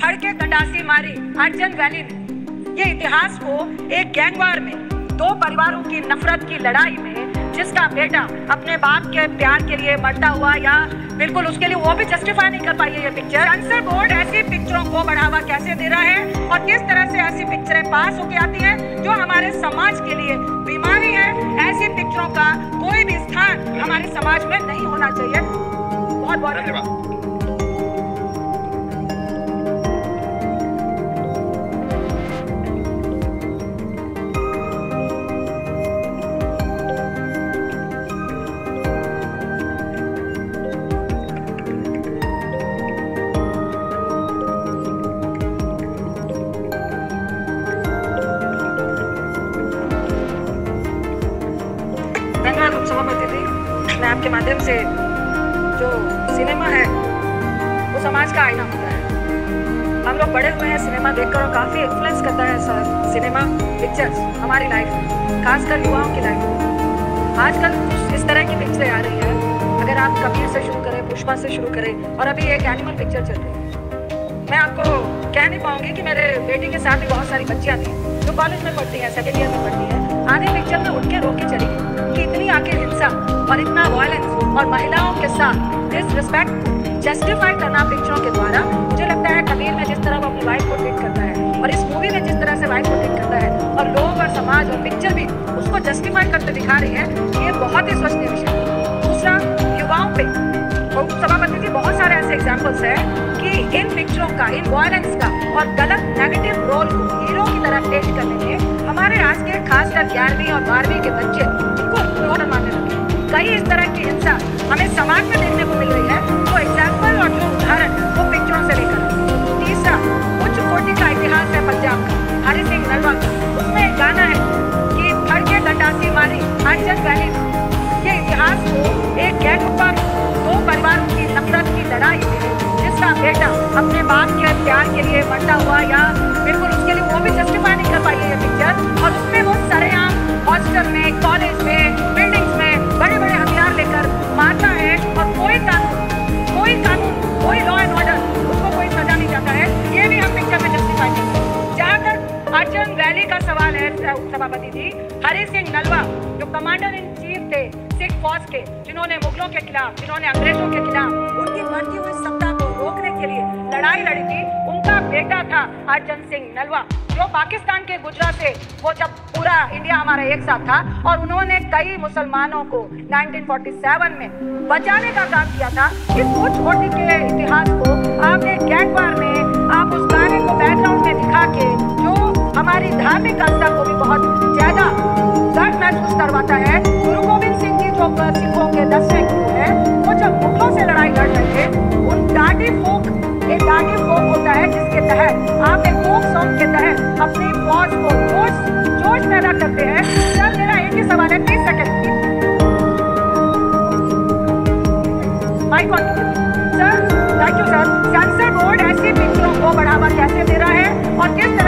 फड़ के गंडासी मारी अर्जन वैली ने। ये इतिहास को एक गैंगवार में दो परिवारों की नफरत की लड़ाई में जिसका बेटा अपने बाप के प्यार के लिए मरता हुआ या बिल्कुल उसके लिए वो भी जस्टिफाई नहीं कर पाई है ये पिक्चर। सेंसर बोर्ड ऐसी पिक्चरों को बढ़ावा कैसे दे रहा है और किस तरह से ऐसी पिक्चरें पास होकर आती हैं जो हमारे समाज के लिए बीमारी है। ऐसी पिक्चरों का कोई भी स्थान हमारे समाज में नहीं होना चाहिए। बहुत बहुत धन्यवाद। मैं आपके माध्यम से जो सिनेमा है वो समाज का आईना होता है। हम लोग बड़े हुए हैं सिनेमा देखकर और काफ़ी इन्फ्लुएंस करता है सर सिनेमा पिक्चर्स हमारी लाइफ में, खासकर युवाओं की लाइफ में। आजकल इस तरह की पिक्चरें आ रही है। अगर आप कबीर से शुरू करें, पुष्पा से शुरू करें और अभी एक एनिमल पिक्चर चल रही है। मैं आपको कह नहीं पाऊंगी कि मेरे बेटी के साथ भी बहुत सारी बच्चियाँ थी जो कॉलेज में पढ़ती हैं, सेकेंड ईयर में पढ़ती हैं। आधी पिक्चर में उठ के रोक के चली कि इतनी आखिर हिंसा और इतना वायलेंस और महिलाओं के साथ डिसरिस्पेक्ट जस्टिफाई करना पिक्चरों के द्वारा। मुझे लगता है कबीर में जिस तरह वो अपनी वाइफ को ट्रीट करता है और इस मूवी में जिस तरह से वाइफ को ट्रीट करता है और लोग और समाज और पिक्चर भी उसको जस्टिफाई करते दिखा रही है, ये बहुत ही सोचनीय विषय है। दूसरा, युवाओं पे सभापति जी बहुत सारे ऐसे एग्जाम्पल्स हैं कि इन पिक्चरों का, इन वायलेंस का और गलत नेगेटिव रोल को हीरो की तरह पेश करने में हमारे आज के खासकर 11वीं और 12वीं के बच्चे इनको रोल मानने लगे। कई इस तरह की हिंसा हमें समाज में देखने को मिल रही है। तो एग्जाम्पल और जो उदाहरण वो पिक्चरों से लेकर। तीसरा, उच्च कोटि का इतिहास है पंजाब का, हरि सिंह नलवा का। उसमें एक गाना है कि फड़ के गंडासी मारी अर्जन वैली ने। ये इतिहास को एक गैंगवार दो परिवारों की नफरत की लड़ाई में जिसका बेटा अपने बाप के प्यार के लिए मरता हुआ या बिल्कुल उसके लिए वो भी जस्टिफाई नहीं कर पाई है ये पिक्चर। और उसमें वो सरेआम हॉस्टल में, कॉलेज में, बिल्डिंग्स में बड़े बड़े हथियार लेकर मारता है और कोई कानून, कोई लॉ एंड ऑर्डर उसको कोई सजा नहीं जाता है। ये भी हम पिक्चर में जस्टिफाई करते हैं। जहाँ तक अर्जन वैली का सवाल है सभापति जी, हरि सिंह नलवा जो कमांडर इन चीफ थे सिख फौज के, जिन्होंने मुगलों के खिलाफ, जिन्होंने अंग्रेजों के खिलाफ उनकी बढ़ती हुई सत्ता को रोकने के लिए लड़ाई लड़ी थी, उनका बेटा था अर्जन सिंह नलवा जो पाकिस्तान के गुजरात से वो जब पूरा इंडिया हमारा एक साथ था और उन्होंने कई मुसलमानों को 1947 में बचाने का काम किया था। इस उच्च कोटि के इतिहास को आपने गैंगवार में, आप उस गाने को बैकग्राउंड में दिखा के जो हमारी धार्मिक आस्था को भी बहुत ज्यादा दर्द महसूस करवाता है। गुरु गोविंद सिंह जी जो सिखों के 10वें गुरु है, वो जब मुगलों से लड़ाई लड़ रहे थे, उन डाडी फोक, एक डाडी फोक होता है जिसके तहत आप एक फोक सॉन्ग के तहत अपनी फौज को जोश पैदा करते हैं। सर मेरा एक ही सवाल है, 30 second mic on. Sir thank you sir. Censor board ऐसी पिक्चरों को बढ़ावा कैसे दे रहा है और किस तरह